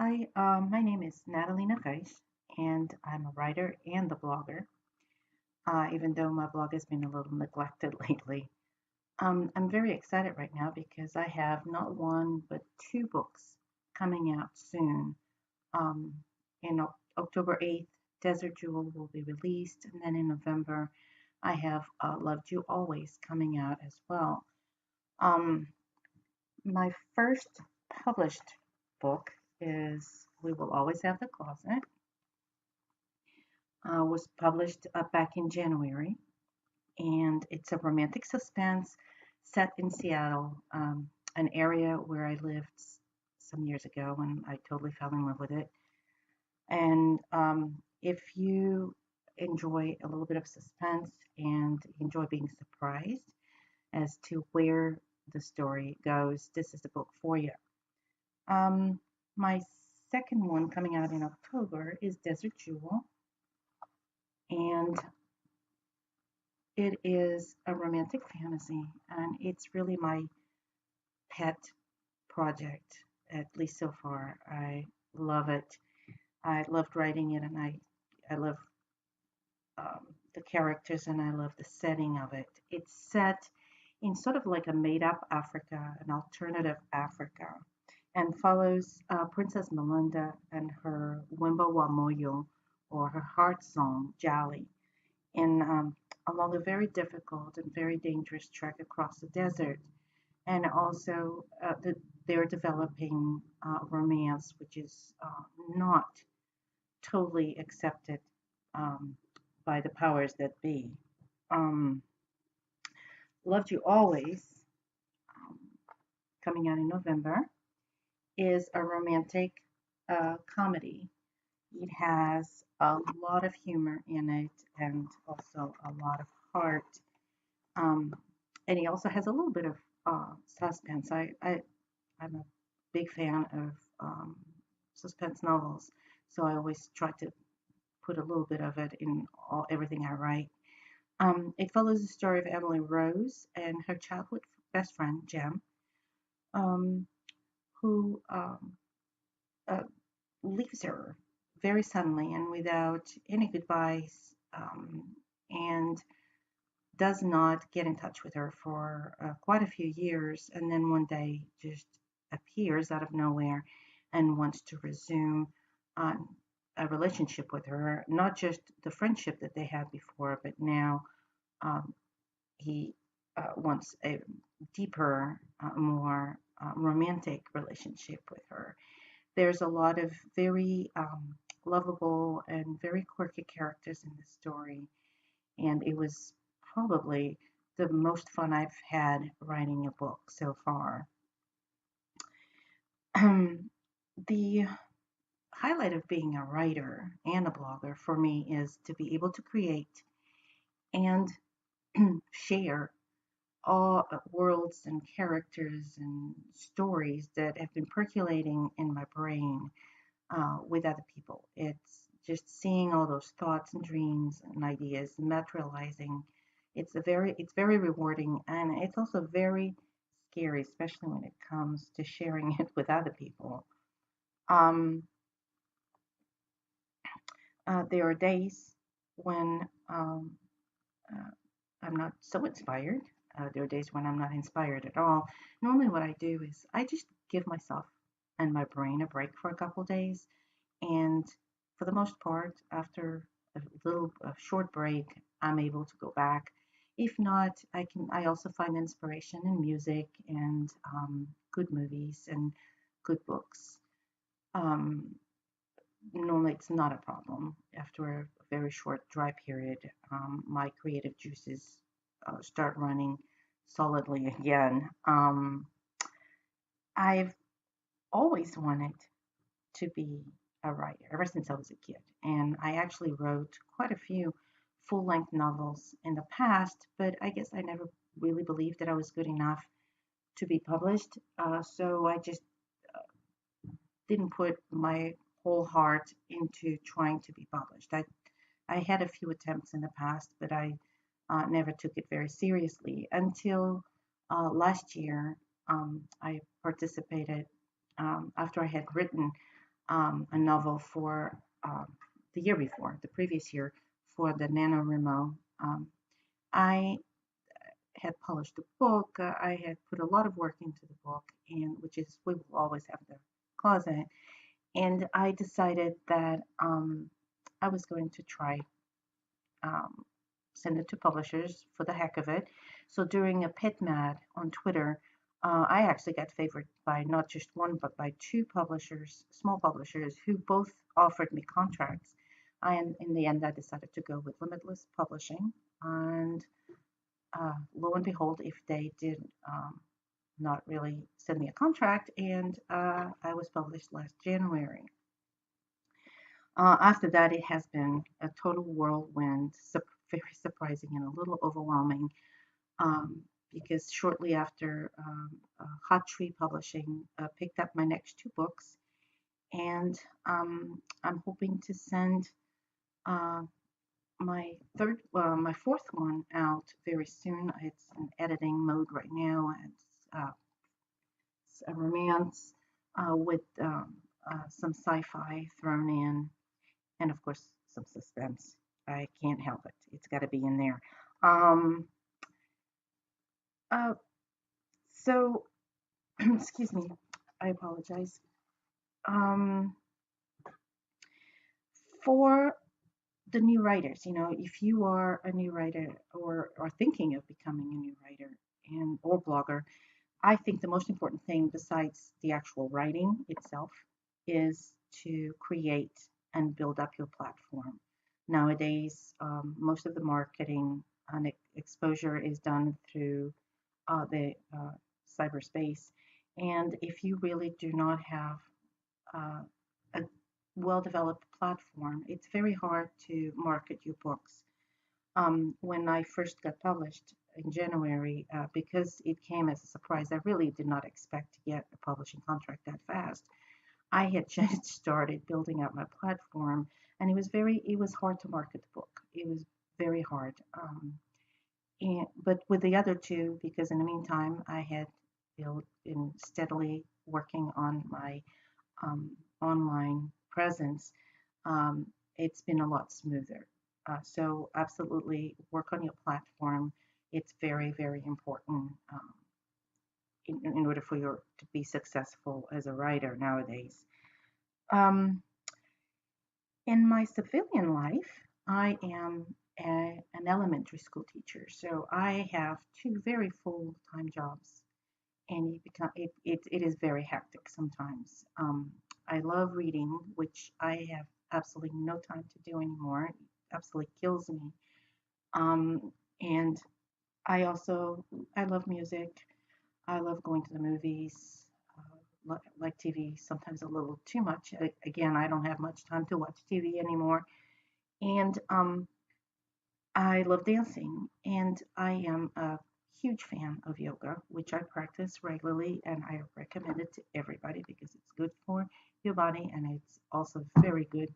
My name is Natalina Reis, and I'm a writer and a blogger, even though my blog has been a little neglected lately. I'm very excited right now because I have not one but two books coming out soon. Um, in October 8th, Desert Jewel will be released, and then in November, I have Loved You Always coming out as well. Um, my first published book is We Will Always Have the Closet. Was published back in January, and it's a romantic suspense set in Seattle, an area where I lived some years ago, and I totally fell in love with it. And if you enjoy a little bit of suspense and enjoy being surprised as to where the story goes, this is the book for you. My second one coming out in October is Desert Jewel, and it is a romantic fantasy, and it's really my pet project, at least so far. I love it. I loved writing it, and I love um, the characters, and I love the setting of it. It's set in sort of like a made-up Africa, an alternative Africa, and follows Princess Melinda and her Wimba Wamoyo, or her heart song, Jali, in along a very difficult and very dangerous trek across the desert. And also, they're developing romance, which is not totally accepted um, by the powers that be. Um, Loved You Always, um, coming out in November, is a romantic comedy. It has a lot of humor in it and also a lot of heart. Um, and he also has a little bit of suspense. I'm a big fan of suspense novels, so I always try to put a little bit of it in everything I write. It follows the story of Emily Rose and her childhood best friend, Jem, um, who uh, leaves her very suddenly and without any goodbyes, and does not get in touch with her for quite a few years, and then one day just appears out of nowhere and wants to resume um, a relationship with her, not just the friendship that they had before, but now um, he wants a deeper, more romantic relationship with her. There's a lot of very lovable and very quirky characters in the story, and it was probably the most fun I've had writing a book so far. The highlight of being a writer and a blogger for me is to be able to create and share all worlds and characters and stories that have been percolating in my brain with other people. It's just seeing all those thoughts and dreams and ideas materializing. It's very rewarding, and it's also very scary, especially when it comes to sharing it with other people. Um, there are days when uh, I'm not so inspired. There are days when I'm not inspired at all. Normally, what I do is I just give myself and my brain a break for a couple days. And for the most part, after a short break, I'm able to go back. If not, I also find inspiration in music and good movies and good books. Um, Normally, it's not a problem. After a very short dry period, my creative juices start running solidly again. I've always wanted to be a writer ever since I was a kid. And I actually wrote quite a few full length novels in the past, but I guess I never really believed that I was good enough to be published. So I just didn't put my whole heart into trying to be published. I had a few attempts in the past, but I never took it very seriously until last year. I participated after I had written a novel for the year before, the previous year, for the NaNoWriMo. I had published the book. I had put a lot of work into the book, and which is we will always have the closet. And I decided that I was going to try um, send it to publishers for the heck of it. So during a PitMad on Twitter, I actually got favored by not just one, but by two publishers, small publishers, who both offered me contracts. And in the end, I decided to go with Limitless Publishing. And lo and behold, if they did not really send me a contract, and I was published last January. After that, it has been a total whirlwind, very surprising and a little overwhelming, um, because shortly after, Hot Tree Publishing picked up my next two books, and I'm hoping to send uh, my fourth one out very soon. It's in editing mode right now. It's a romance with some sci-fi thrown in, and of course some suspense. I can't help it. It's got to be in there. Um, uh, so, excuse me. I apologize. Um, for the new writers, if you are a new writer or are thinking of becoming a new writer and or blogger, I think the most important thing besides the actual writing itself is to create and build up your platform. Nowadays, most of the marketing and exposure is done through the cyberspace. And if you really do not have uh, a well-developed platform, it's very hard to market your books. When I first got published in January, because it came as a surprise, I really did not expect to get a publishing contract that fast. I had just started building out my platform, and it was hard to market the book. It was very hard. But with the other two, because in the meantime, I had been steadily working on my online presence, um, it's been a lot smoother. So absolutely work on your platform. It's very, very important in order for you to be successful as a writer nowadays. Um, in my civilian life, I am an elementary school teacher. So I have two very full-time jobs, and it is very hectic sometimes. I love reading, which I have absolutely no time to do anymore. It absolutely kills me. And I love music. I love going to the movies. Like TV, sometimes a little too much. Again, I don't have much time to watch TV anymore. And I love dancing, and I am a huge fan of yoga, which I practice regularly, and I recommend it to everybody because it's good for your body and it's also very good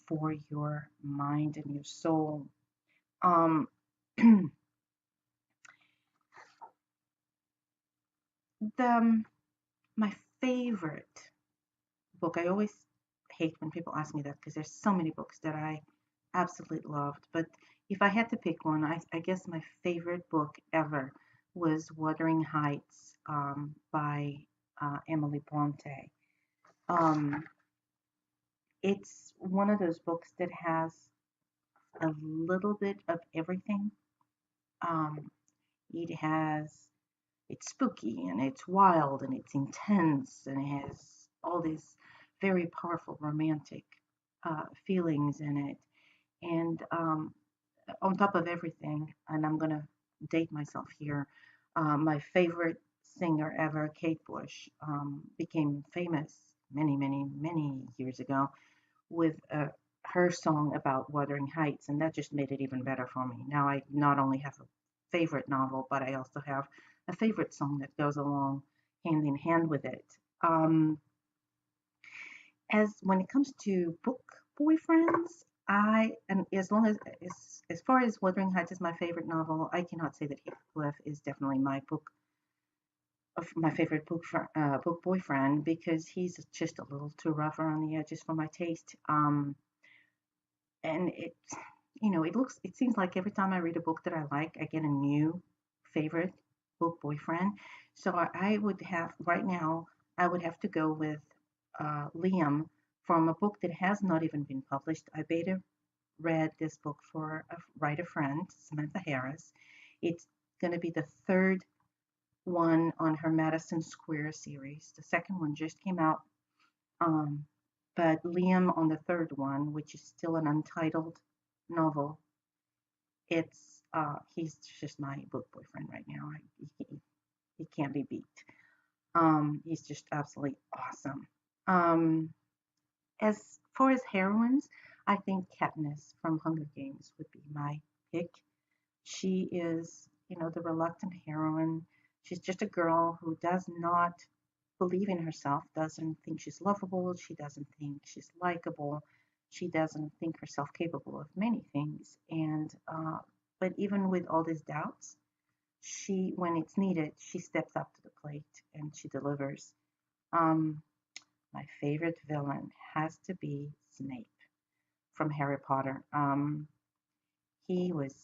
for your mind and your soul. Um, the my favorite book. I always hate when people ask me that because there's so many books that I absolutely loved. But if I had to pick one, I guess my favorite book ever was Wuthering Heights by Emily Bronte. Um, it's one of those books that has a little bit of everything. Um, it has it's spooky and it's wild and it's intense and it has all these very powerful romantic feelings in it. And on top of everything, and I'm going to date myself here, my favorite singer ever, Kate Bush, became famous many, many, many years ago with her song about Wuthering Heights, and that just made it even better for me. Now I not only have a favorite novel, but I also have a favorite song that goes along hand in hand with it. Um, as when it comes to book boyfriends, I and as far as Wuthering Heights is my favorite novel, I cannot say that Heathcliff is definitely my book of my favorite book boyfriend because he's just a little too rough around the edges for my taste. And it seems like every time I read a book that I like, I get a new favorite book boyfriend. So I would have right now, I would have to go with Liam from a book that has not even been published. I beta read this book for a writer friend, Samantha Harris. It's going to be the third one on her Madison Square series. The second one just came out, um, but Liam on the third one, which is still an untitled novel, he's just my book boyfriend right now. He can't be beat. He's just absolutely awesome. Um, as far as heroines, I think Katniss from Hunger Games would be my pick. She is, the reluctant heroine. She's just a girl who does not believe in herself, doesn't think she's lovable, she doesn't think she's likable, she doesn't think herself capable of many things. But even with all these doubts, when it's needed, she steps up to the plate and she delivers. Um, my favorite villain has to be Snape from Harry Potter. He was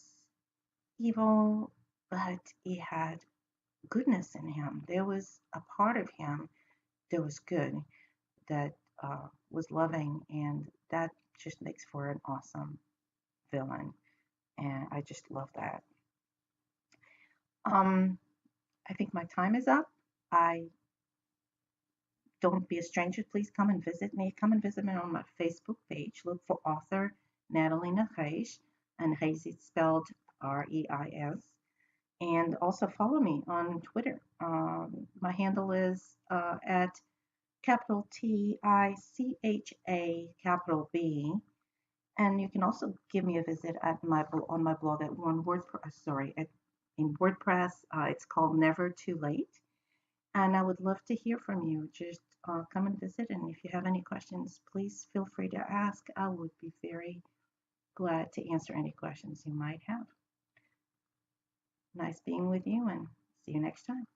evil, but he had goodness in him. There was a part of him that was good, that was loving, and that just makes for an awesome villain. And I just love that. Um, I think my time is up. I Don't be a stranger. Please come and visit me. Come and visit me on my Facebook page. Look for author Natalina Reis, and Reis is spelled Reis. And also follow me on Twitter. My handle is at capital TICHA capital B. And you can also give me a visit at on my blog at one WordPress. In WordPress, it's called Never Too Late. And I would love to hear from you. Just come and visit. And if you have any questions, please feel free to ask. I would be very glad to answer any questions you might have. Nice being with you, and see you next time.